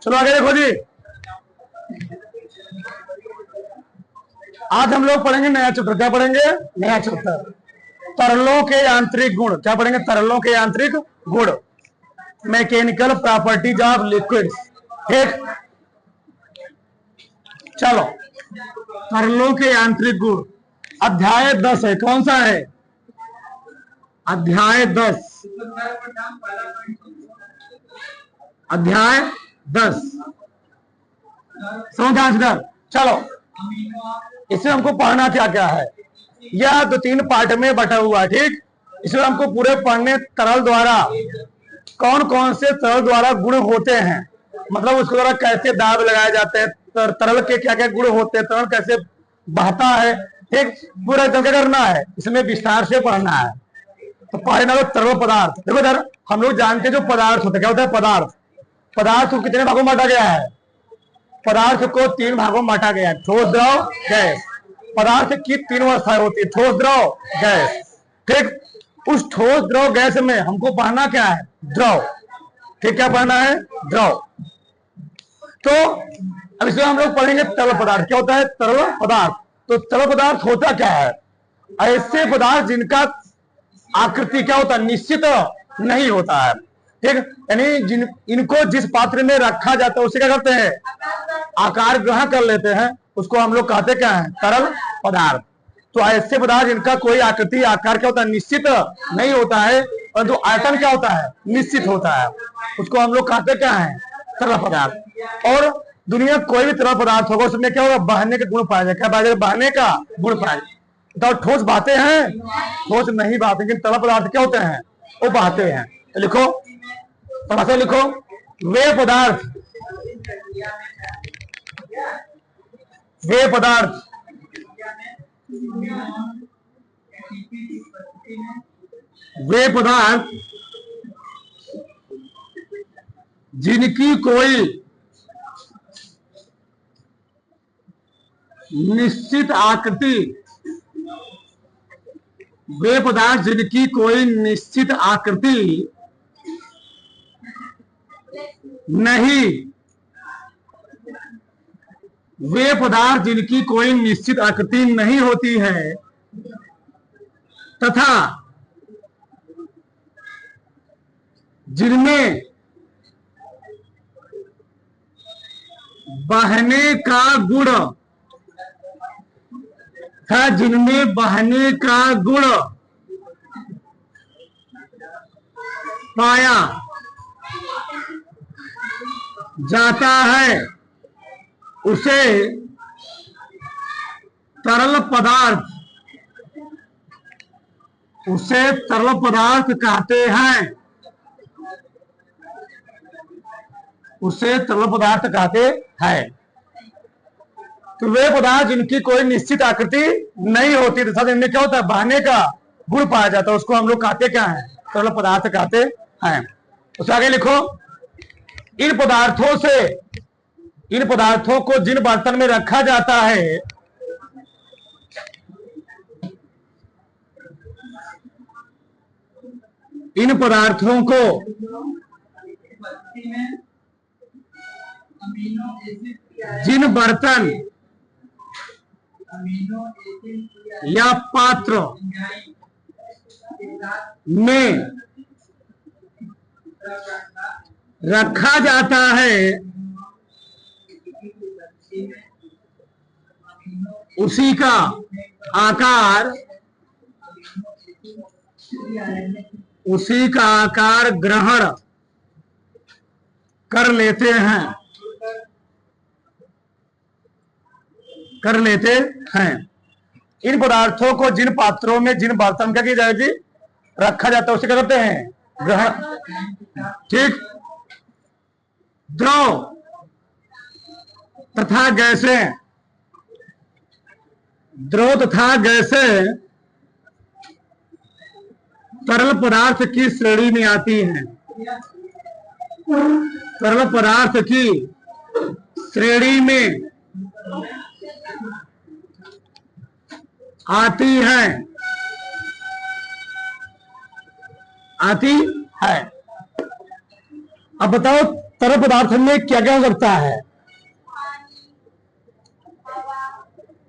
चलो आगे देखो जी। आज हम लोग पढ़ेंगे नया चैप्टर। क्या पढ़ेंगे? नया चैप्टर, तरलों के यांत्रिक गुण। क्या पढ़ेंगे? तरलों के यांत्रिक गुण, मैकेनिकल प्रॉपर्टीज ऑफ लिक्विड्स। ठीक, चलो तरलों के यांत्रिक गुण अध्याय 10 है। कौन सा है? अध्याय 10। अध्याय 10 समझ। चलो इसमें हमको पढ़ना क्या क्या है। यह 2-3 पार्ट में बटा हुआ है। ठीक, इसमें हमको पूरे पढ़ने तरल द्वारा कौन कौन से तरल द्वारा गुण होते हैं, मतलब उसके द्वारा कैसे दाब लगाए जाते हैं, तरल के क्या क्या गुण होते हैं, तरल कैसे बहता है। ठीक, पूरा एकदम क्या करना है, इसमें विस्तार से पढ़ना है। तो पहले ना तरल पदार्थ देखो इधर, हम लोग जानते हैं जो पदार्थ होता है। क्या होता है पदार्थ? पदार्थ को कितने भागों में बांटा गया है? पदार्थ को 3 भागों में बांटा गया है, ठोस, द्रव, गैस। पदार्थ की 3 अवस्थाएं होती है, ठोस, द्रव, गैस। ठीक, उस ठोस, द्रव, गैस में हमको पढ़ना क्या है? द्रव। ठीक, क्या पढ़ना है? द्रव। तो अब इसमें हम लोग पढ़ेंगे तरल पदार्थ। क्या होता है तरल पदार्थ? तो तरल पदार्थ होता क्या है? ऐसे पदार्थ जिनका आकृति क्या होता है? निश्चित नहीं होता है। ठीक, यानी इनको जिस पात्र में रखा जाता है उसे क्या करते हैं? आकार ग्रहण कर लेते हैं, उसको हम लोग कहते क्या है? तरल पदार्थ। तो ऐसे पदार्थ जिनका कोई आकृति आकार क्या होता है? निश्चित नहीं होता है, परंतु आयतन क्या होता है? निश्चित होता है, उसको हम लोग कहते क्या है? तरल पदार्थ। और दुनिया कोई भी तरल पदार्थ होगा उसमें क्या होगा? बहने के गुण पाया जाए। क्या पाया जाए? बहने का गुण पाया जाए। तो ठोस बहते हैं? ठोस नहीं बहते, लेकिन तरल पदार्थ क्या होते हैं? वो बहते हैं। तो लिखो, थोड़ा लिखो, वे पदार्थ जिनकी कोई निश्चित आकृति, वे पदार्थ जिनकी कोई निश्चित आकृति नहीं, वे पदार्थ जिनकी कोई निश्चित आकृति नहीं होती है तथा जिनमें बहने का गुण पाया जाता है उसे तरल पदार्थ कहते हैं। उसे तरल पदार्थ कहते हैं। तो वे पदार्थ जिनकी कोई निश्चित आकृति नहीं होती तथा जिनमें क्या होता है? बहने का गुण पाया जाता है, उसको हम लोग कहते क्या है? तरल पदार्थ कहते हैं। उससे आगे लिखो, इन पदार्थों को जिन बर्तन में रखा जाता है इन पदार्थों को जिन बर्तन या पात्र में रखा जाता है उसी का आकार ग्रहण कर लेते हैं। इन पदार्थों को जिन पात्रों में जिन बर्तन क्या की जाएगी? रखा जाता है, उसे क्या करते हैं? ग्रहण। ठीक, द्रव तथा गैसें तरल पदार्थ की श्रेणी में आती हैं। तरल पदार्थ की श्रेणी में आती है। अब बताओ तरल पदार्थ में क्या क्या हो सकता है?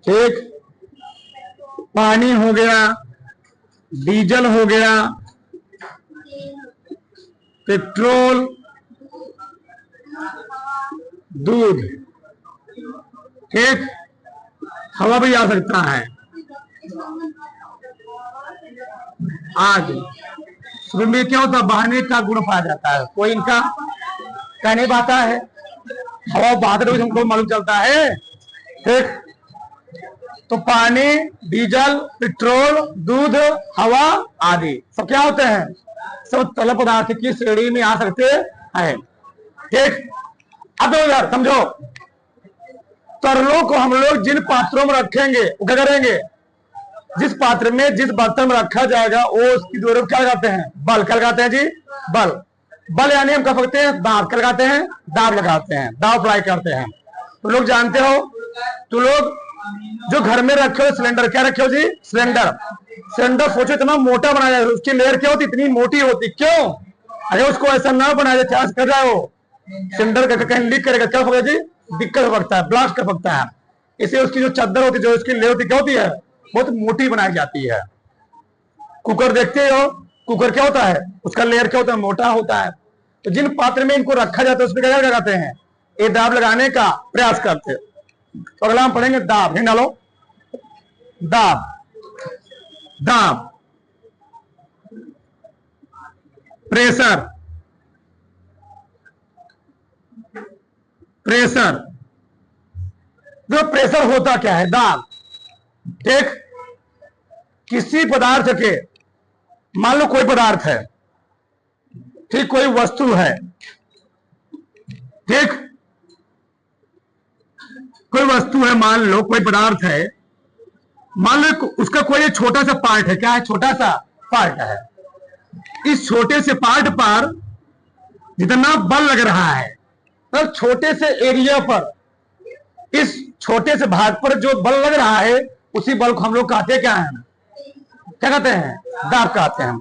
ठीक, पानी हो गया, डीजल हो गया, पेट्रोल, दूध, ठीक, हवा भी आ सकता है, आग। शुरू में क्या होता है? बहाने का गुण पाया जाता है, कोई इनका कह नहीं पाता है। हवा बहाते हुए हमको मालूम चलता है, ठीक। तो पानी, डीजल, पेट्रोल, दूध, हवा आदि सब क्या होते हैं? सब तरल पदार्थ की श्रेणी में आ सकते हैं, ठीक। अब यार समझो, तरलों को हम लोग जिन पात्रों में रखेंगे वो क्या करेंगे? जिस पात्र में, जिस बर्तन में रखा जाएगा वो उसकी दूरी क्या लगाते हैं? बल। क्या लगाते हैं जी? बल। बल यानी हम कह सकते हैं दाब। क्या लगाते हैं? दाब लगाते हैं, दाब अप्लाई करते हैं। तो लोग जानते हो, तो लोग जो घर में रखे हो सिलेंडर, क्या रखे हो जी? सिलेंडर। सिलेंडर सोचो इतना मोटा बनाया जाए, उसकी लेयर क्या होती? इतनी मोटी होती। क्यों? अरे उसको ऐसा ना बनाया जाए, कर रहा हो सिलेंडर का कहीं लीक करेगा, क्या होगा जी? दिक्कत हो सकता है, ब्लास्ट कर सकता है। इसे उसकी जो चादर होती है, जो उसकी लेयर होती, क्या होती है? बहुत मोटी बनाई जाती है। कुकर देखते हो, कुकर क्या होता है? उसका लेयर क्या होता है? मोटा होता है। तो जिन पात्र में इनको रखा जाता है उसमें क्या लगाते हैं? ये दाब लगाने का प्रयास करते हैं। तो अगला हम पढ़ेंगे दाब। हिंद डालो, दाब। दाब, प्रेशर, प्रेशर। जो प्रेशर होता क्या है? दाब, ठीक। किसी पदार्थ के, मान लो कोई पदार्थ है, ठीक, कोई वस्तु है, ठीक, कोई वस्तु है, मान लो कोई पदार्थ है, मान लो उसका कोई छोटा सा पार्ट है। क्या है? छोटा सा पार्ट है। इस छोटे से पार्ट पर जितना बल लग रहा है, तो छोटे से एरिया पर, इस छोटे से भाग पर जो बल लग रहा है, उसी बल को हम लोग कहते क्या है? क्या कहते हैं? दाब कहते हैं।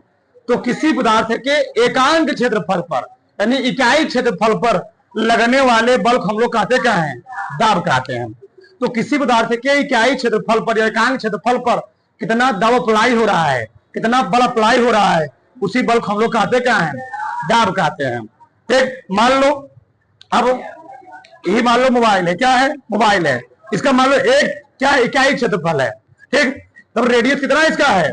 तो किसी पदार्थ के एकांक क्षेत्रफल पर, यानी इकाई क्षेत्रफल पर लगने वाले बल को हम लोग कहते क्या हैं? दाब कहते हैं। तो किसी पदार्थ के इकाई क्षेत्रफल पर या एकांक क्षेत्रफल पर कितना दबाव अप्लाई हो रहा है, कितना बल अप्लाई हो रहा है, उसी बल को हम लोग कहते क्या हैं? दाब कहते हैं, ठीक। मान लो, अब यही मान लो मोबाइल है। क्या है? मोबाइल है। इसका मान लो एक क्या है? इकाई क्षेत्रफल है, ठीक। तब रेडियस कितना इसका है?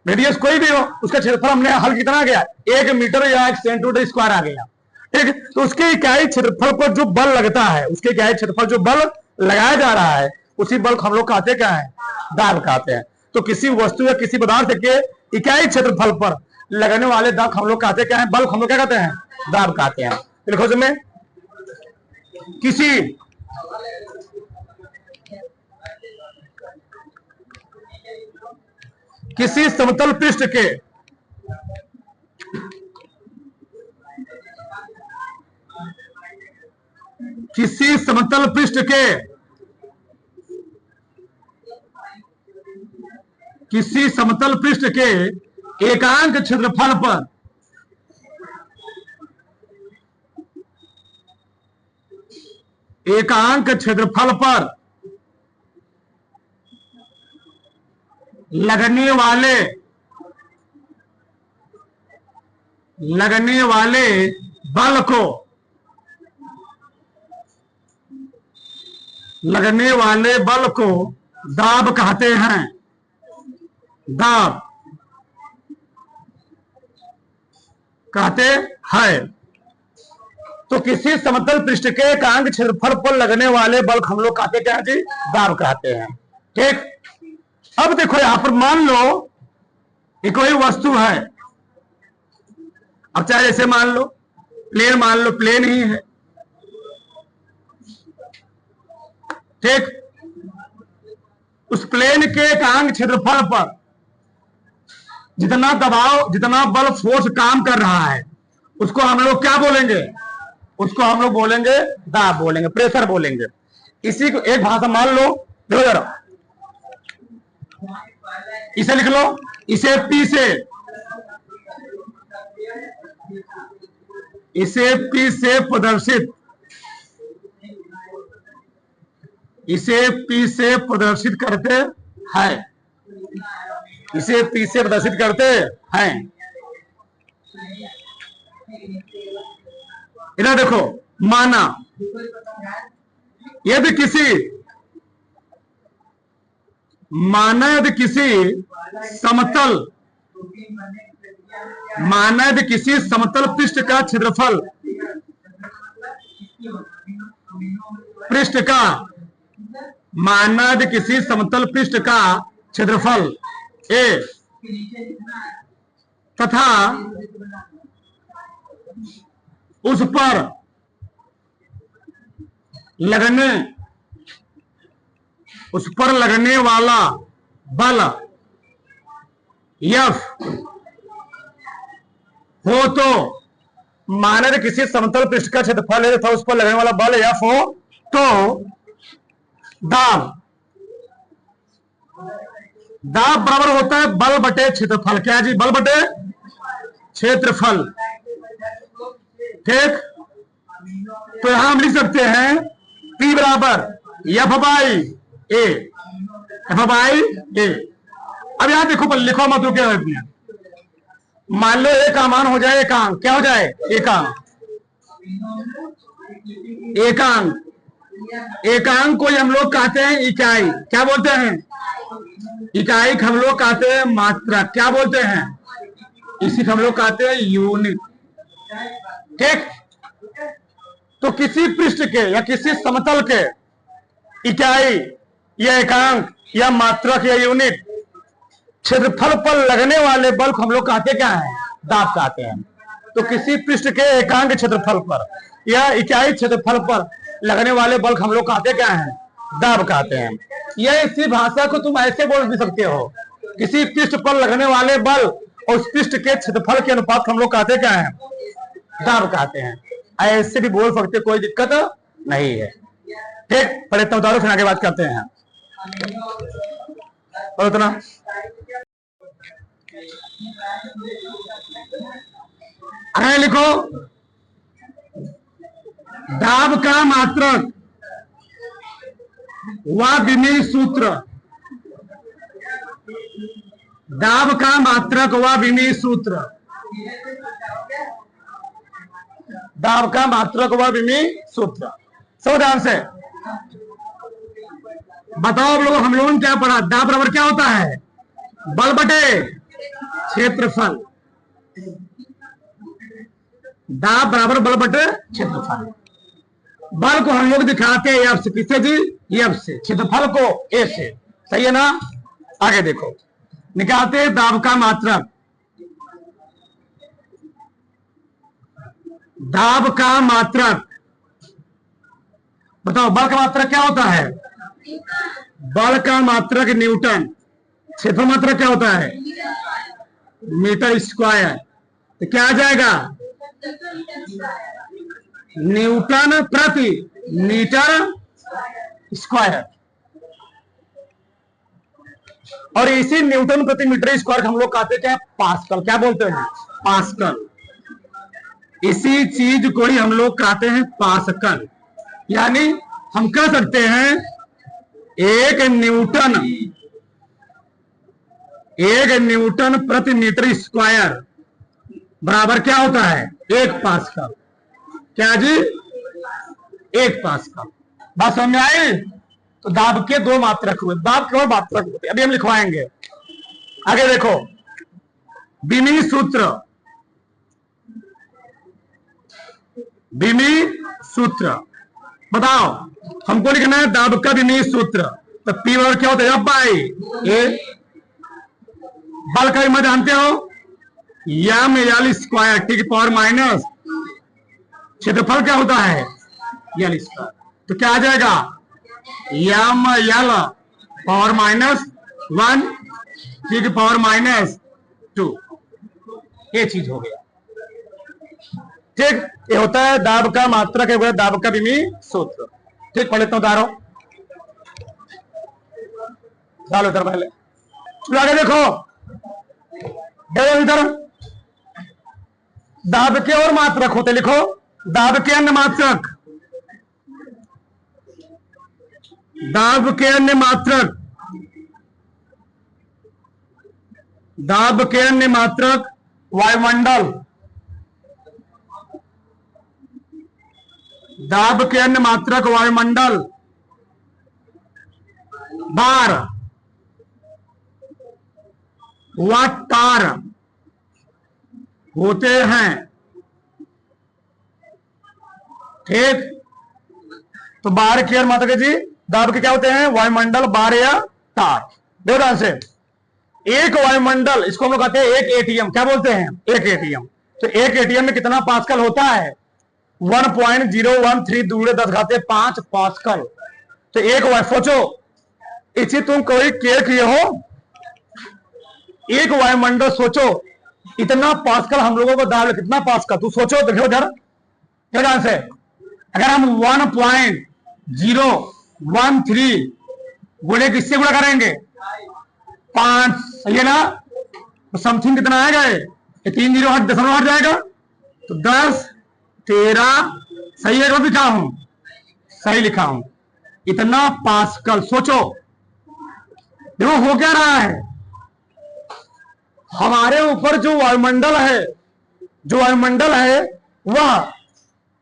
रेडियस कोई भी हो, उसका क्षेत्रफल हमने हल कितना गया? 1 मीटर या 1 सेंटीमीटर स्क्वायर आ गया, ठीक। तो उसके इकाई क्षेत्रफल पर जो बल लगता है, उसके इकाई क्षेत्रफल जो बल लगाया जा रहा है, उसी बल को हम लोग कहते क्या है? दाब कहते हैं। तो किसी वस्तु या किसी पदार्थ के इकाई क्षेत्रफल पर लगने वाले दाब हम लोग कहते क्या है? बल को हम लोग क्या कहते हैं? दाब कहते हैं। लिखो इसमें, किसी समतल पृष्ठ के किसी समतल पृष्ठ के किसी समतल पृष्ठ के एकांक क्षेत्रफल पर लगने वाले बल को दाब कहते हैं। दाब कहते हैं। तो किसी समतल पृष्ठ के एकांक क्षेत्रफल पर लगने वाले बल हम लोग कहते क्या जी? दाब कहते हैं, ठीक। अब देखो यहां पर मान लो ये कोई वस्तु है। अब चाहे जैसे मान लो प्लेन ही है, ठीक। उस प्लेन के एकांक क्षेत्रफल पर जितना दबाव, जितना बल, फोर्स काम कर रहा है, उसको हम लोग क्या बोलेंगे? उसको हम लोग बोलेंगे दाब बोलेंगे, प्रेशर बोलेंगे। इसी को एक भाषा मान लो, देखो जरा, इसे लिख लो, इसे P से इसे P से प्रदर्शित, इसे P से प्रदर्शित करते हैं, इसे P से प्रदर्शित करते हैं। इधर देखो, माना यदि किसी समतल, माना यदि किसी समतल पृष्ठ का क्षेत्रफल, माना यदि किसी समतल पृष्ठ का क्षेत्रफल A तथा उस पर लगने वाला बल F हो, तो माना यदि किसी समतल पृष्ठ का क्षेत्रफल है तथा उस पर लगने वाला बल F हो, तो दाब बराबर होता है बल बटे क्षेत्रफल। क्या जी? बल बटे क्षेत्रफल। ठीक, तो यहां हम लिख सकते हैं P बराबर F by A, F by A। अब यहां देखो, पर लिखो मत, क्या है, मान लो A का मान हो जाए एकांक। क्या हो जाए? एकांक। एकांक को हम लोग कहते हैं इकाई। क्या बोलते हैं? इकाई हम लोग कहते हैं मात्रक। क्या बोलते हैं? इसी हम लोग कहते हैं यूनिट। ठीक, तो किसी पृष्ठ के या किसी समतल के इकाई या एकांक या मात्रक या यूनिट क्षेत्रफल पर लगने वाले बल को हम लोग कहते क्या है? दाब कहते हैं। तो किसी पृष्ठ के एकांक क्षेत्रफल पर या इकाई क्षेत्रफल पर लगने वाले बल को हम लोग कहते क्या है? दाब कहते हैं। यह इसी भाषा को तुम ऐसे बोल भी सकते हो, किसी पृष्ठ पर लगने वाले बल और उस पृष्ठ के क्षेत्रफल के अनुपात हम लोग कहते क्या है? दाब कहते हैं। ऐसे भी बोल सकते, कोई दिक्कत नहीं है। ठीक, पहले तो उतारो, फिर आगे बात करते हैं। और उतना अरे लिखो, दाब का मात्रक व विमीय सूत्र, दाब का मात्रक व विमीय सूत्र, दाब का मात्रक व विमीय सूत्र। सब ध्यान से बताओ आप लोग, हम लोगों ने क्या पढ़ा? दाब बराबर क्या होता है? बल बटे क्षेत्रफल। दाब बराबर बल बटे क्षेत्रफल। बल को हम लोग दिखाते हैं F से। किससे जी? F से। क्षेत्रफल को A से। सही है ना? आगे देखो, निकालते हैं दाब का मात्रक। दाब का मात्रक, बताओ बल का मात्रक क्या होता है? बल का मात्रक न्यूटन। क्षेत्रफल मात्रक क्या होता है? Metre square. तो क्या आ जाएगा? न्यूटन प्रति मीटर स्क्वायर। और इसी न्यूटन प्रति मीटर स्क्वायर हम लोग कहते हैं पास्कल। क्या बोलते हैं? पास्कल। इसी चीज को ही हम लोग कहते हैं पास्कल। यानी हम कह सकते हैं एक न्यूटन प्रति मीटर स्क्वायर बराबर क्या होता है? 1 पास्कल। क्या जी? 1 पास्कल। बात समझ में आई? तो दाब के 2 मात्रक हुए। दाब के और मात्रक होते, अभी हम लिखवाएंगे। आगे देखो, विमीय सूत्र। विमीय सूत्र बताओ, हमको लिखना है दाब का विमीय सूत्र। तो P बराबर क्या होता है? F by A। बल का मैं जानते हो M L स्क्वायर T की पावर माइनस क्षेत्रफल क्या होता है? L square. तो क्या आ जाएगा? M L power minus 1 T की पावर माइनस 2। ये चीज हो गया। ठीक, ये होता है दाब का मात्रक, है दाब का विमीय सूत्र। ठीक, पढ़ लेता हूं, तारो डालो इधर पहले। चलो आगे देखो, इधर दाब के और मात्रक होते, लिखो दाब के अन्य मात्रक, दाब के अन्य मात्रक, दाब के अन्य मात्रक वायुमंडल, दाब के अन्य मात्रक वायुमंडल, बार व तार होते हैं। ठीक, तो बार के मात्रक जी दाब के क्या होते हैं? वायुमंडल, बार या तार। देखो ध्यान से, एक वायुमंडल, इसको हम लोग कहते हैं एक एटीएम। क्या बोलते हैं? एक एटीएम। तो एक एटीएम में कितना पास्कल होता है? 1.013 दूसरे 10⁵5 पास्कल। तो एक सोचो, इसी तुम कोई केयर किए हो, एक वायुमंडल सोचो इतना पास्कल हम लोगों को दाब, कितना पास्कल तू सोचो, देखो इधर ध्यान से। अगर हम 1.013 गुणे किससे गुणा करेंगे? 5, सही है ना? तो समथिंग कितना आएगा? ये 3 जीरो हट दशमलव हट जाएगा, तो 10 13 सही है, लिखा हूं, सही लिखा हूं, इतना पास्कल। सोचो देखो हो क्या रहा है, हमारे ऊपर जो वायुमंडल है, जो वायुमंडल है वह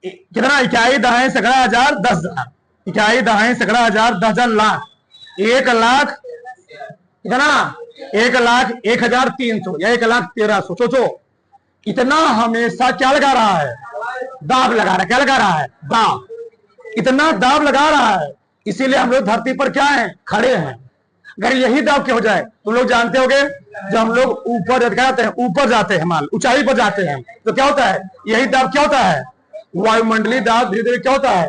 कितना? इकाई दहाई सैकड़ा हजार 10,000, इकाई दहाई सैकड़ा हजार 10,000 लाख, 1,00,000 कितना? 1,01,300 या 1,13,000। सोचो इतना हमेशा क्या लगा रहा है? दाब लगा रहा है। क्या लगा रहा है? दाब। इतना दाब लगा रहा है, इसीलिए हम लोग धरती पर क्या है? खड़े हैं। अगर यही दाब क्या हो जाए, तुम लोग जानते होगे, जब हम लोग ऊपर जाते हैं, ऊपर जाते हैं, मान ऊंचाई पर जाते हैं, तो क्या होता है? यही दाब क्या होता है? वायुमंडलीय दाब धीरे धीरे क्या होता है?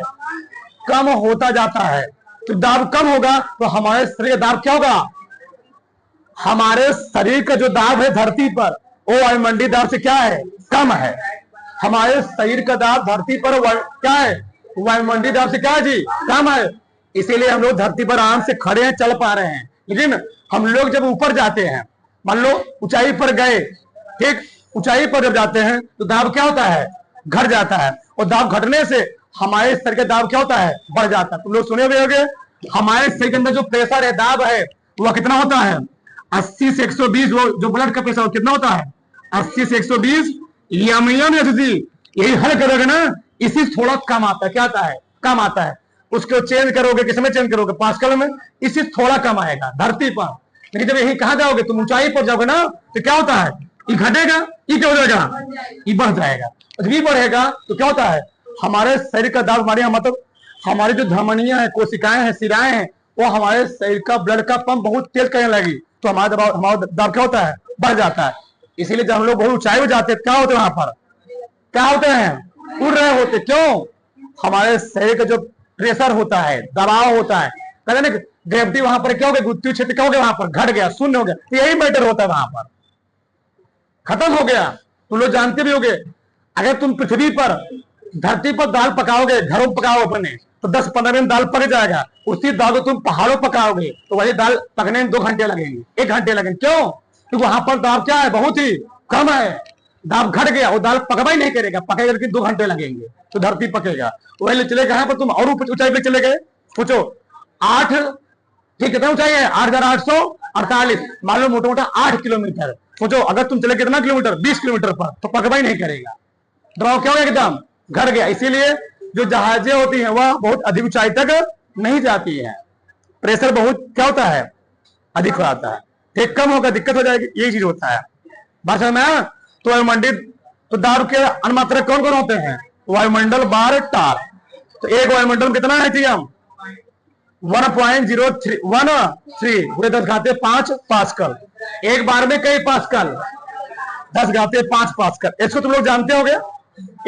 कम होता जाता है। तो दाब कम होगा तो हमारे शरीर का दाब क्या होगा? हमारे शरीर का जो दाब है धरती पर, वो वायुमंडलीय दाब से क्या है? कम है। हमारे शरीर का दाब धरती पर क्या है? वायुमंडलीय दाब से क्या है जी? कम है। इसीलिए हम लोग धरती पर आराम से खड़े हैं, चल पा रहे हैं। लेकिन हम लोग जब ऊपर जाते हैं, मान लो ऊंचाई पर गए, ठीक, ऊंचाई पर जब जाते हैं तो दाब क्या होता है? घट जाता है, और दाब घटने से हमारे शरीर का दाब क्या होता है? बढ़ जाता है। तुम लोग सुने हुए होंगे, हमारे शरीर के अंदर जो प्रेशर है, दाब है, वह कितना होता है? 80 से 120। वो जो ब्लड का प्रेशर कितना होता है? 80 से 120 यही हर करोगे ना, इसी थोड़ा कम आता है। क्या आता है? कम आता है। उसको चेंज करोगे, किस में चेंज करोगे? पास्कल में। इसी थोड़ा कम आएगा धरती पर। लेकिन जब यही कहा जाओगे, तुम ऊंचाई पर जाओगे ना, तो क्या होता है? ये घटेगा, ये क्या हो जाएगा? ये बढ़ जाएगा। जब ये बढ़ेगा तो क्या होता है? हमारे शरीर का दाब, हमारे मतलब हमारी जो धमनियां हैं, कोशिकाएं हैं, सिराएं हैं, वो हमारे शरीर का ब्लड का पंप बहुत तेज करने लगी, तो हमारा दाब क्या होता है? बढ़ जाता है। इसीलिए जब हम लोग बहुत ऊंचाई में जाते हैं, क्या होते हैं? वहां पर क्या होते हैं? उड़ रहे होते। क्यों? हमारे शरीर का जो प्रेशर होता है, दबाव होता है, कहते हैं ग्रेविटी, वहां पर क्या हो गया? गुरुत्वीय क्षेत्र क्या हो गया? वहां पर घट गया, शून्य हो गया। तो यही मैटर होता है, वहां पर खत्म हो गया। तुम लोग जानते भी होगे, अगर तुम पृथ्वी पर, धरती पर दाल पकाओगे, घरों में पकाओ अपने, तो 10-15 दिन दाल पक जाएगा। उसी दाल को तुम पहाड़ों पकाओगे तो वही दाल पकने में 2 घंटे लगेंगे, 1 घंटे लगेंगे। क्यों? क्योंकि वहां पर दाब क्या है? बहुत ही कम है। दाब घट गया, वो दाल पकवा ही नहीं करेगा, पकेगा लेकिन 2 घंटे लगेंगे, तो धरती पकेगा। वही चले गए पर तुम और ऊंचाई पे चले गए। सोचो 8, ठीक, कितना ऊंचाई है? 8,848, मान लो मोटा मोटा 8 किलोमीटर। सोचो अगर तुम चले कितना किलोमीटर? 20 किलोमीटर पर, तो पकवा ही नहीं करेगा। दबाव क्या हो गया? एकदम घट गया। इसीलिए जो जहाजें होती हैं वह बहुत अधिक ऊंचाई तक नहीं जाती है। प्रेशर बहुत क्या होता है? अधिक हो जाता है। ठीक, कम होगा दिक्कत हो जाएगी, यही चीज होता है। भाषा में तो वायुमंडल, तो दाब के अनुमात्रक कौन कौन होते हैं? वायुमंडल, बार, तार। तो एक वायुमंडल में कितना है? हम 1.013 पूरे 10⁵5 पास्कल। एक बार में कई पास्कल? 10⁵5 पास्कल। इसको तुम लोग जानते होंगे।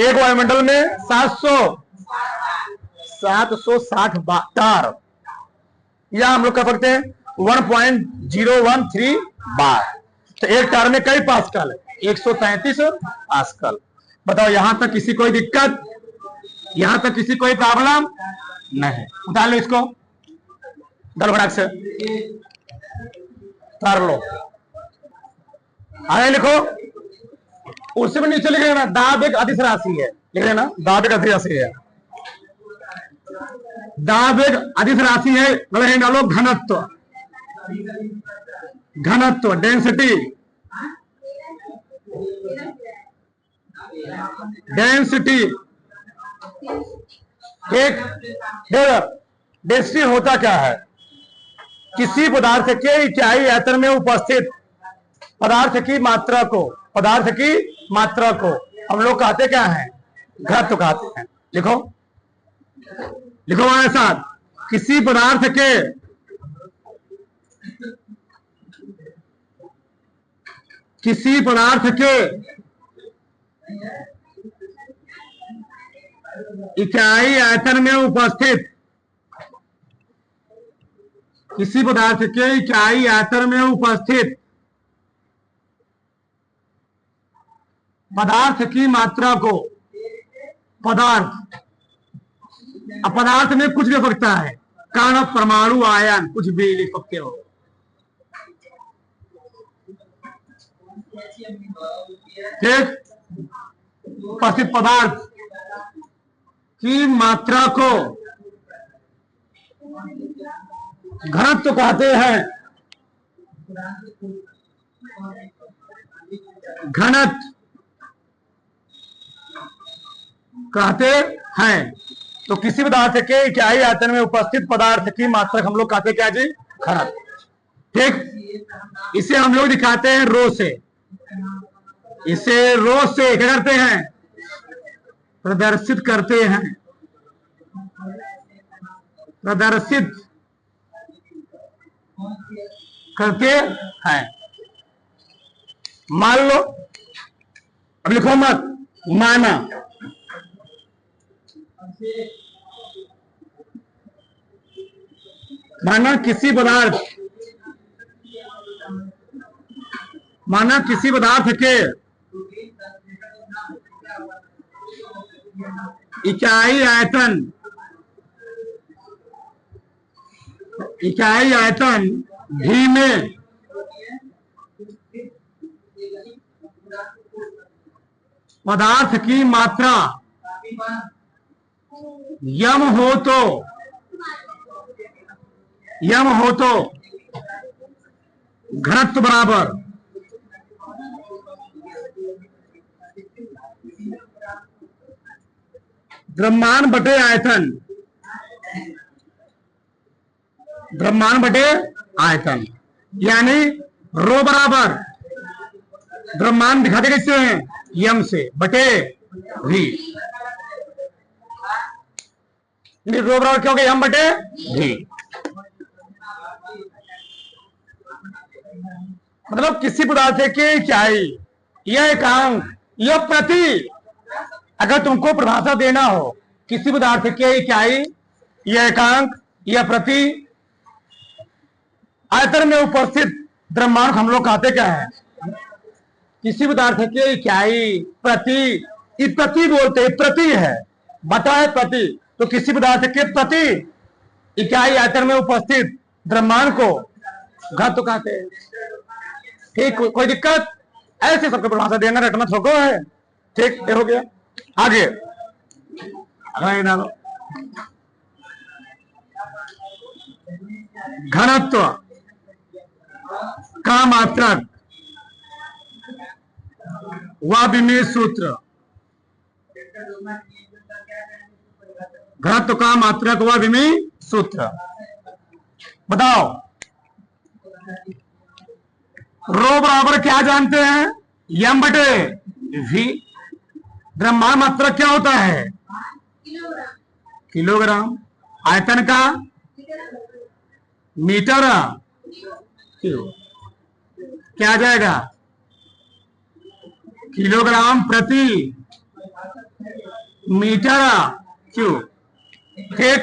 एक वायुमंडल में 760 तार, या हम लोग कह सकते हैं 1.013 बार। तो एक तार में कई पास्कल? 133 पास्कल। बताओ, यहां तक किसी कोई दिक्कत? यहां तक किसी कोई प्रॉब्लम नहीं? उतार लो इसको, दलभड़क से उतार लो। आगे लिखो, उससे भी नीचे लिख लेना, दाब एक अदिश राशि है, लिख लेना दाब एक अदिश राशि है। दाब एक अदिश राशि है, मतलब डालो घनत्व, घनत्व डेंसिटी, डेंसिटी। एक डेंसिटी होता क्या है? किसी पदार्थ के इकाई आयतन में उपस्थित पदार्थ की मात्रा को, पदार्थ की मात्रा को हम लोग कहते क्या है? घनत्व कहते हैं। लिखो, लिखो हमारे साथ, किसी पदार्थ के इकाई आयतन में उपस्थित, किसी पदार्थ के इकाई आयतन में उपस्थित पदार्थ की मात्रा को, पदार्थ, अब पदार्थ में कुछ भी हो सकता है, कण, परमाणु, आयन, कुछ भी लिख सकते हो। ठीक, उपस्थित पदार्थ की मात्रा को घनत्व कहते हैं, घनत्व कहते हैं। तो किसी पदार्थ के इकाई आयतन में उपस्थित पदार्थ की मात्रा हम लोग कहते क्या जी? घनत्व। ठीक, इसे हम लोग दिखाते हैं रो से, इसे रो से क्या करते हैं? प्रदर्शित करते हैं, प्रदर्शित करते हैं। मान लो, अब लिखो मत, माना, माना किसी पदार्थ, माना किसी पदार्थ के इकाई आयतन, इकाई आयतन भी में पदार्थ की मात्रा यम हो तो, यम हो तो घनत्व बराबर द्रव्यमान बटे आयतन, द्रव्यमान बटे आयतन, यानी रो बराबर द्रव्यमान दिखाते कैसे हैं? यम से बटे भी। रो बराबर क्या हो गया? यम बटे भी। मतलब किसी पदार्थ की इकाई या एकांक या प्रति, अगर तुमको परिभाषा देना हो किसी पदार्थ के इकाई या एकांक या प्रति आयतन में उपस्थित द्रव्यमान हम लोग कहते क्या है? किसी पदार्थ के इकाई, प्रति, प्रति बोलते हैं, प्रति है, बटा है प्रति, तो किसी पदार्थ के प्रति इकाई आयतन में उपस्थित द्रव्यमान को घनत्व कहते हैं। ठीक, कोई दिक्कत? ऐसे सबको परिभाषा देना, रटना थोड़ा है। ठीक, ये हो गया। आगे डालो, घनत्व का मात्रक व विमेय सूत्र, घनत्व का मात्रक व विमेय सूत्र बताओ। रो बराबर क्या जानते हैं? यम बटे वी। द्रव्यमान मात्रक क्या होता है? किलोग्राम। आयतन का मीटर क्यूब। क्या आ जाएगा? किलोग्राम प्रति मीटर क्यूब। ठीक,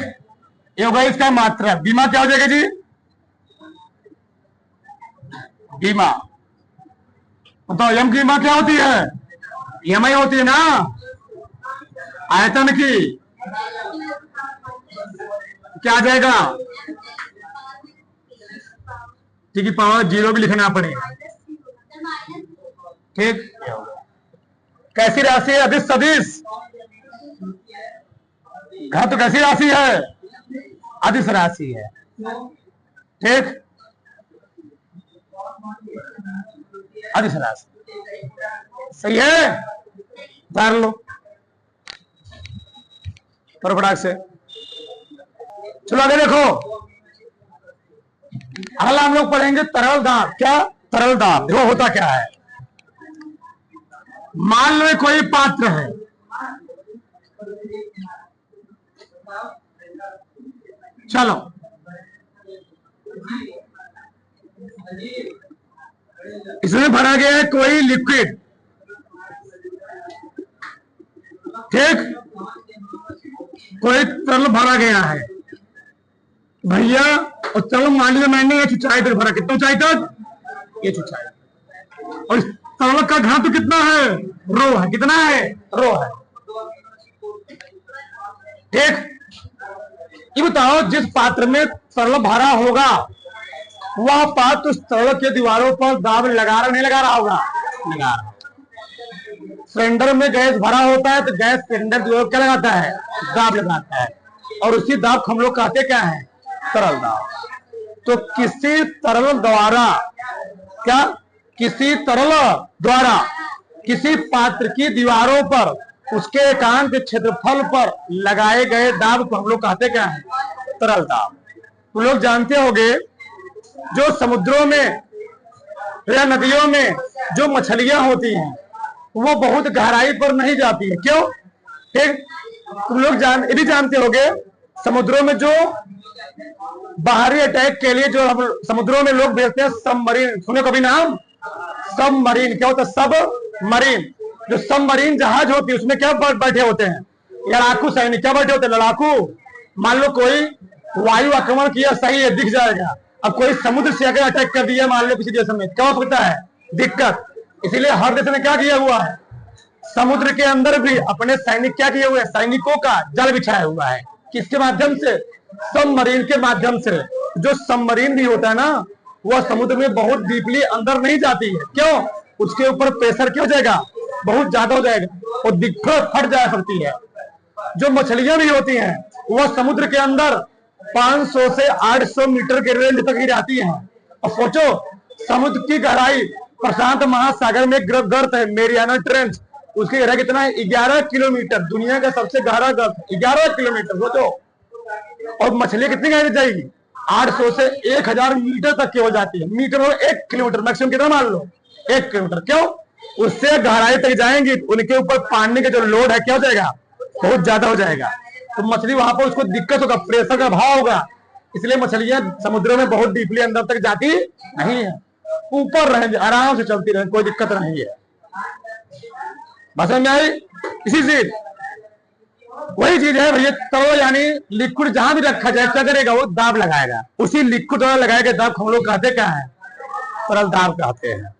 ये होगा इसका मात्रा। बीमा क्या हो जाएगा जी? बीमा बताओ, यम की बीमा क्या होती है? यमई होती है ना आयतन की। क्या आ जाएगा? ठीक है, पावर जीरो भी लिखना पड़ेगा। ठीक, कैसी राशि है? अदिश सदिश। घन तो कैसी राशि है? अदिश राशि है। ठीक, अदिश राशि सही है। उतार लो फटाक से। चलो आगे देखो, अगला हम लोग पढ़ेंगे तरल दाब। क्या तरल दाब? देखो होता क्या है। मान लो कोई पात्र है, चलो इसमें भरा गया है कोई लिक्विड, ठीक, कोई तरल भरा गया है भैया। और तरल मान लीजिए मैंने ये ऊंचाई तक भरा। कितना ऊंचाई तक? ये ऊंचाई। और इस तरल का घनत्व कितना है? रो है। कितना है? रो है। ठीक, ये बताओ जिस पात्र में तरल भरा होगा वह पात्र उस तरल के दीवारों पर दाब लगा रहा नहीं लगा रहा होगा? लगा रहा। सिलेंडर में गैस भरा होता है तो गैस सिलेंडर दीवार क्या लगाता है? दाब लगाता है। और उसी दाब को हम लोग कहते क्या है? तरल दाब। तो किसी तरल द्वारा, क्या किसी तरल द्वारा किसी पात्र की दीवारों पर उसके एकांक क्षेत्रफल पर लगाए गए दाब को हम लोग कहते क्या है? तरल दाब। तुम लोग जानते होंगे जो समुद्रों में या नदियों में जो मछलियां होती हैं वो बहुत गहराई पर नहीं जाती है। क्यों? ठीक, तुम लोग ये भी जानते होंगे समुद्रों में जो बाहरी अटैक के लिए जो हम समुद्रों में लोग भेजते हैं सबमरीन। सुने कभी नाम? सबमरीन। क्या होता है? सबमरीन। जो सबमरीन जहाज होती है उसमें क्या बैठे होते हैं? लड़ाकू सैनिक। क्या बैठे होते हैं? लड़ाकू। मान लो कोई वायु आक्रमण किया, सही है, दिख जाएगा। अब कोई समुद्र से अगर अटैक कर दिया मान लो किसी देश में, क्या हो सकता है? दिक्कत। इसीलिए हर देश ने क्या किया हुआ है? समुद्र के अंदर भी अपने सैनिक क्या किए हुए हैं? सैनिकों का जाल बिछाया हुआ है। किसके माध्यम से? सबमरीन के माध्यम से। जो सबमरीन भी होता है ना वह समुद्र में बहुत डीपली अंदर नहीं जाती है। क्यों? उसके ऊपर प्रेशर क्या हो जाएगा? बहुत ज्यादा हो जाएगा और दिक्कत फट जा सकती है। जो मछलियां भी होती हैं वह समुद्र के अंदर 500 से 800 मीटर के रेंज तक ही रहती हैं। और सोचो समुद्र की गहराई, प्रशांत महासागर में गर्त है मेरियाना ट्रेंच, उसकी गहराई कितना है? 11 किलोमीटर। दुनिया का सबसे गहरा गर्त 11 किलोमीटर। सोचो। और मछली कितनी गहरी जाएगी? 800 से 1000 मीटर तक की हो जाती है। मीटर और 1 किलोमीटर मैक्सिमम कितना मान लो? 1 किलोमीटर। क्यों? उससे गहराई तक जाएंगी उनके ऊपर पानी का जो लोड है क्या हो जाएगा? बहुत ज्यादा हो जाएगा। तो मछली वहां पर उसको दिक्कत होगा, प्रेशर का भाव होगा। इसलिए मछलियां समुद्र में बहुत डीपली अंदर तक जाती नहीं है, ऊपर रहेंगे, आराम से चलती रहेंगे, कोई दिक्कत नहीं है। बस में आई? इसी से वही चीज है भैया। तरल यानी लिक्विड जहां भी रखा जाए क्या करेगा? वो दाब लगाएगा। उसी लिक्विड द्वारा लगाए गए दाब को हम लोग कहते क्या है? तरल दाब कहते हैं।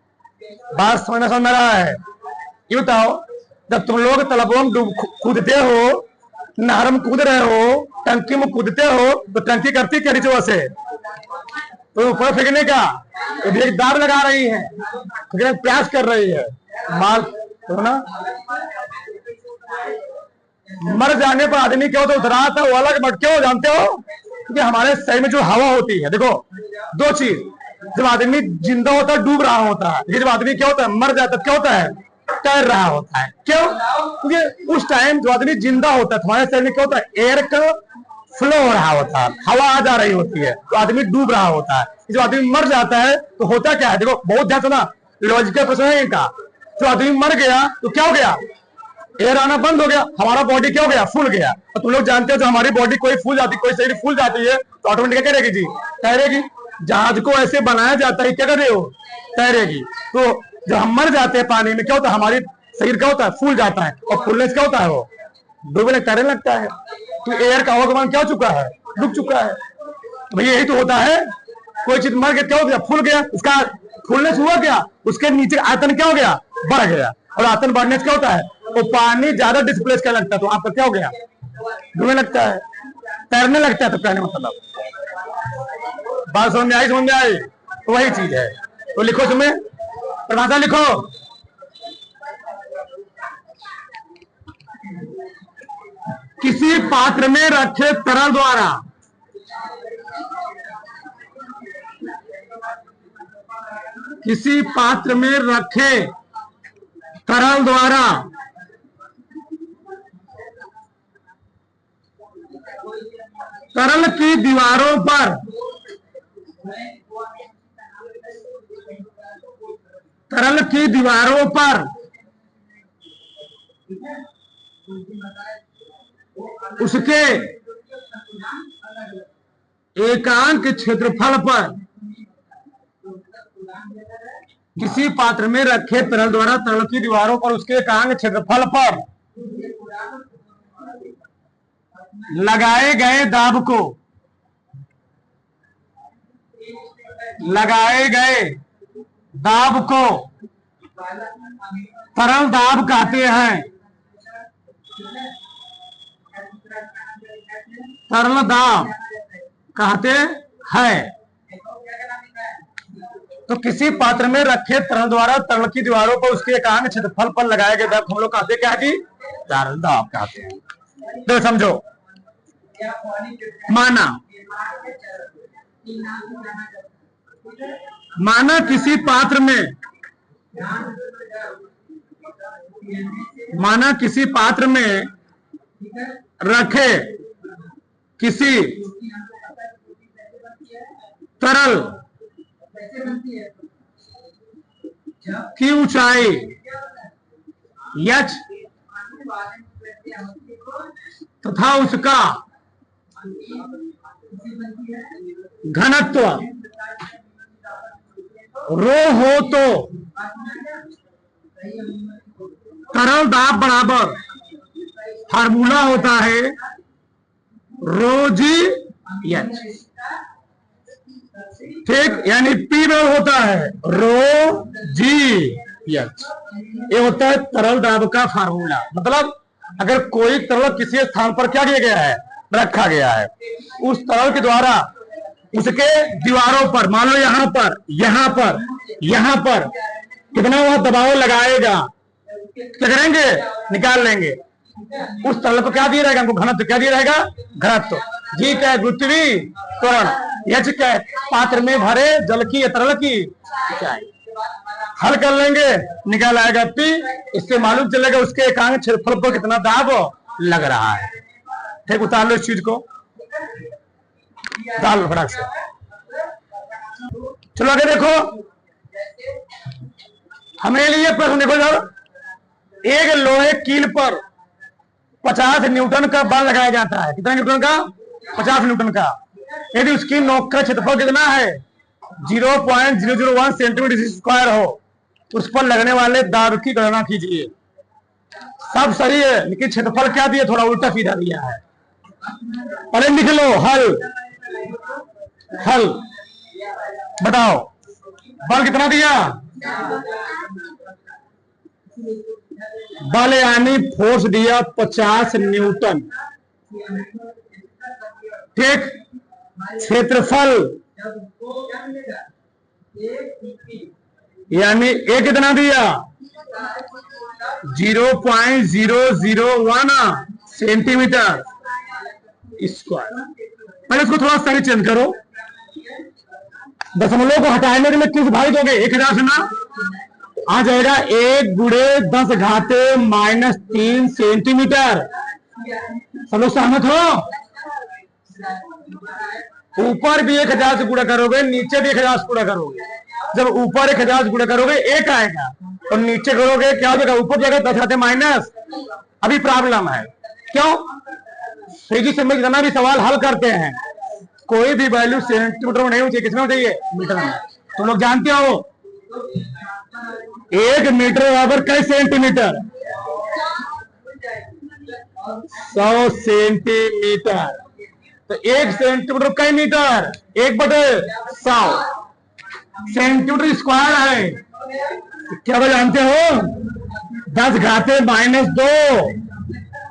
बात समझ में रहा है? ये बताओ जब तुम लोग तालाबों में कूदते हो, नहर में कूद रहे हो, टंकी में कूदते हो तो टंकी करती क्या नीचे से? तो ऊपर फेंकने का एक दाब लगा रही है, प्रयास कर रही है। माल तो ना मर जाने पर आदमी क्या होता है? उतरा था वो अलग, बट क्यों जानते हो? क्योंकि हमारे शरीर में जो हवा होती है, देखो दो चीज, जब आदमी जिंदा होता है डूब रहा होता है, जब आदमी क्या होता है? मर जाता है, क्या होता है? तैर रहा होता है। क्यों? क्योंकि उस टाइम जो आदमी जिंदा होता है हमारे शरीर में क्या होता है? एयर का फ्लो हो रहा होता है, हवा आ जा रही होती है, तो आदमी डूब रहा होता है। जब आदमी मर जाता है तो होता क्या है? देखो बहुत ध्यान सुना, लॉजिकल प्रश्न है इनका। जो आदमी मर गया तो क्या हो गया? एयर आना बंद हो गया, हमारा बॉडी क्या हो गया? फूल गया। और तुम लोग जानते हो जो हमारी बॉडी कोई फूल जाती, कोई शरीर फूल जाती है तो ऑटोमेटिक क्या करेगी जी? तैरेगी। जहाज को ऐसे बनाया जाता है, क्या कर रहे हो? तैरेगी। तो जब हम मर जाते हैं पानी में क्या होता है? हमारी शरीर क्या होता है? फूल जाता है। और फूलने से क्या होता है? वो डूबने लगता, तैरने लगता है। तो एयर का आवागमन क्या हो चुका है? डूब चुका है। भैया यही तो होता है। कोई चीज मर गया क्या हो गया? फूल गया। उसका फूलने से हुआ क्या? उसके नीचे आयतन क्या हो गया? बढ़ गया। और आयतन बढ़ने से क्या होता है? वो पानी ज्यादा डिस्प्लेस करने लगता है, तो आपका क्या हो गया? डूबने लगता है, तैरने लगता है। तो कहने मतलब बात समझ में आई? समझ में आई? तो वही चीज है। तो लिखो, तुम्हें परिभाषा लिखो। किसी पात्र में रखे तरल द्वारा किसी पात्र में रखे तरल द्वारा तरल की दीवारों पर तरल की दीवारों पर उसके एकांक क्षेत्रफल पर किसी पात्र में रखे तरल द्वारा तरल की दीवारों पर उसके एकांक क्षेत्रफल पर लगाए गए दाब को तरल दाब कहते हैं। तरल दाब कहते हैं। तो किसी पात्र में रखे तरल द्वारा तरल की दीवारों पर उसके एकांक क्षेत्रफल पर लगाए गए दाब हम लोग कहते क्या जी? तरल दाब कहते हैं। तो समझो, माना किसी पात्र में रखे किसी तरल की ऊंचाई h तथा उसका घनत्व रो हो तो तरल दाब बराबर फार्मूला होता है रो जी एच। ठीक, यानी पी में होता है रो जी एच। ये होता है तरल दाब का फार्मूला। मतलब अगर कोई तरल किसी स्थान पर क्या किया गया है? रखा गया है, उस तरल के द्वारा उसके दीवारों पर, मान लो यहां पर कितना वह दबाव लगाएगा, क्या करेंगे? निकाल लेंगे। उस तरल को क्या दिया रहेगा? हमको घनत्व क्या दिया रहेगा? घनत्व। जी क्या है? गुरुत्वीय त्वरण। एच क्या है? पात्र में भरे जल की या तरल की ऊंचाई। हल कर लेंगे, निकाल आएगा पी। इससे मालूम चलेगा उसके एकांक क्षेत्रफल पर कितना दाब लग रहा है। ठीक, उतार लो इस चीज को, डाल लो फटाक से। चलो आगे देखो, हमें लिए प्रश्न देखो, जब एक लोहे कील पर 50 न्यूटन का बल लगाया जाता है, कितना न्यूटन का? 50 न्यूटन का। यदि उसकी नोक का क्षेत्रफल कितना है? 0.001 सेंटीमीटर स्क्वायर हो, उस पर लगने वाले दाब की गणना कीजिए। सब सही है, लेकिन क्षेत्रफल क्या दिया? थोड़ा उल्टा सीधा दिया है। पहले लिख लो हल बताओ, बल कितना दिया? बल यानी फोर्स दिया 50 न्यूटन। ठीक, क्षेत्रफल यानी ए कितना दिया? 0.001 सेंटीमीटर स्क्वायर। पहले इसको थोड़ा सही चेंज करो, दशमलव को हटाने के लिए किस भाई दोगे? 1000 से ना आ जाएगा 1 गुणे 10 घाते -3 सेंटीमीटर। सब लोग सहमत हो? ऊपर भी 1000 से गुणा करोगे, नीचे भी 1000 से गुणा करोगे। जब ऊपर 1000 से गुणा करोगे 1 आएगा, और नीचे करोगे क्या हो जाएगा? ऊपर जाएगा 10 घाते माइनस। अभी प्रॉब्लम है, क्यों? फिजिक्स में जितना भी सवाल हल करते हैं, कोई भी वैल्यू सेंटीमीटर में नहीं होती, किसमें होती है? मीटर में। तुम लोग जानते हो 1 मीटर बराबर कई सेंटीमीटर? 100 सेंटीमीटर। तो 1 सेंटीमीटर कई मीटर? 1/100 सेंटीमीटर स्क्वायर है। क्या आप जानते हो? 10 घाते -2,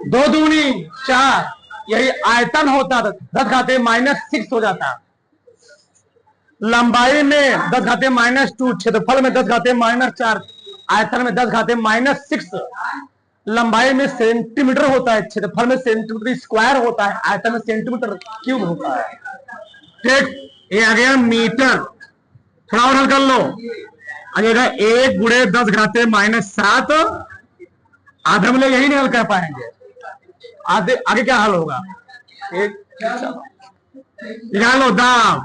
2 दूनी 4, यही आयतन होता था। 10 घाते -6 हो जाता। लंबाई में 10 घाते -2, क्षेत्रफल में 10 घाते -4, आयतन में 10 घाते -6। लंबाई में सेंटीमीटर होता है, क्षेत्रफल में सेंटीमीटर स्क्वायर होता है, आयतन में सेंटीमीटर क्यूब होता है। ठीक, ये आ गया मीटर। थोड़ा और हल कर लो, आ जाएगा 1 गुणे 10 घाते -7। आधे में यही नहीं हल कर पाएंगे, आगे क्या हल होगा? निकाल लो दाम,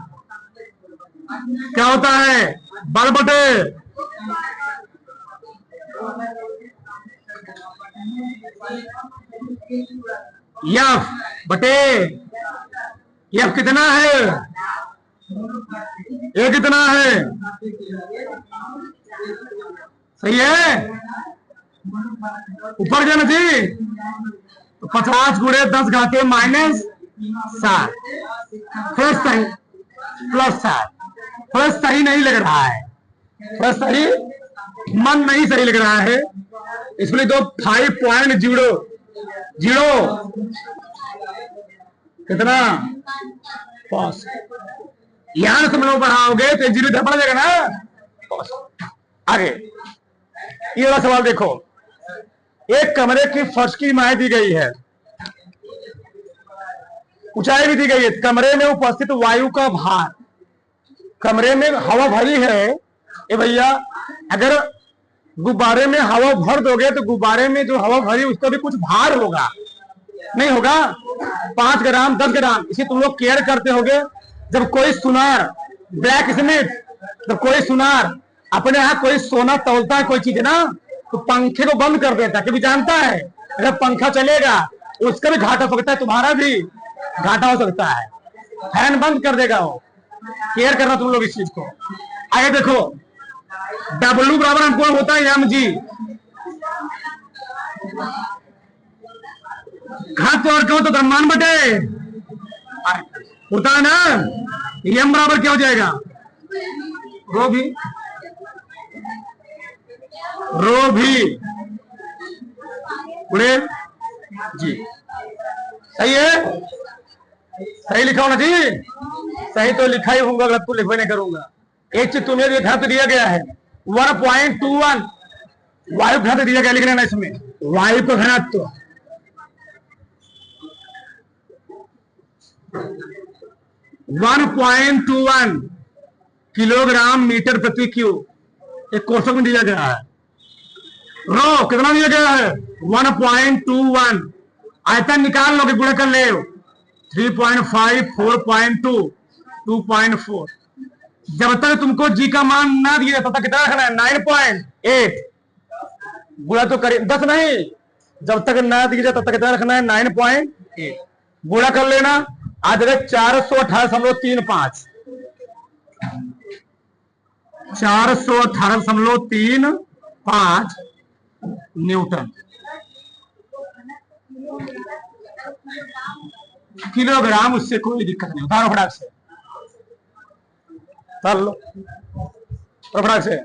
क्या होता है? बल बटे यफ बटे यफ कितना है? ये कितना है? सही है, ऊपर जाना चाहिए। तो 50 गुणे 10 घाते -7 प्लस सही, प्लस 7 प्लस सही नहीं लग रहा है, प्लस सही मन नहीं सही लग रहा है, इसलिए तो 5.00 कितना 5। यहां तुम लोग बढ़ाओगे तो 0 इधर बढ़ जाएगा ना। आगे ये वाला सवाल देखो, एक कमरे की फर्श की इमारत दी गई है, ऊंचाई भी दी गई है, कमरे में उपस्थित वायु का भार, कमरे में हवा भरी है। ए भैया, अगर गुब्बारे में हवा भर दोगे तो गुब्बारे में जो हवा भरी उसका भी कुछ भार होगा, नहीं होगा? 5 ग्राम 10 ग्राम। इसी तुम लोग केयर करते होगे, जब कोई सुनार ब्लैक स्मिथ, जब कोई सुनार अपने यहाँ कोई सोना तौलता है कोई चीज ना, तो पंखे को बंद कर देता है, क्योंकि जानता है अगर पंखा चलेगा उसका भी घाटा हो सकता है, तुम्हारा भी घाटा हो सकता है, फैन बंद कर देगा वो। केयर करना तुम लोग इस चीज को। आगे देखो, W बराबर हमको होता है mg, घात और कहो तो द्रव्यमान बटे होता है ना। m बराबर क्या हो जाएगा? रो भी गुणे जी। सही है, सही लिखा होना चाहिए। सही तो लिखा ही होगा, गलत तो लिखवा नहीं करूंगा। एक चीज तुम्हें घनत्व दिया गया है 1.21, वायु घनत्व दिया गया, लिख लेना इसमें वायु का घनत्व 1.21 किलोग्राम मीटर प्रति क्यूब, एक कोष्ठक में दिया गया है। रो कितना दिया गया है? 1.21। आयतन निकाल लो कि गुणा कर ले, 3.5 4.2 2.4। जब तक तुमको जी का मान ना दिया तब तक कितना रखना है? 9.8। गुणा तो करें 10 नहीं, जब तक ना दिया तब तक कितना रखना है? 9.8। गुणा कर लेना, आ जाएगा 418.35 418.35 न्यूटन किलोग्राम। उससे कोई दिक्कत नहीं, उतारो फटाक से, चल लो फटाक से।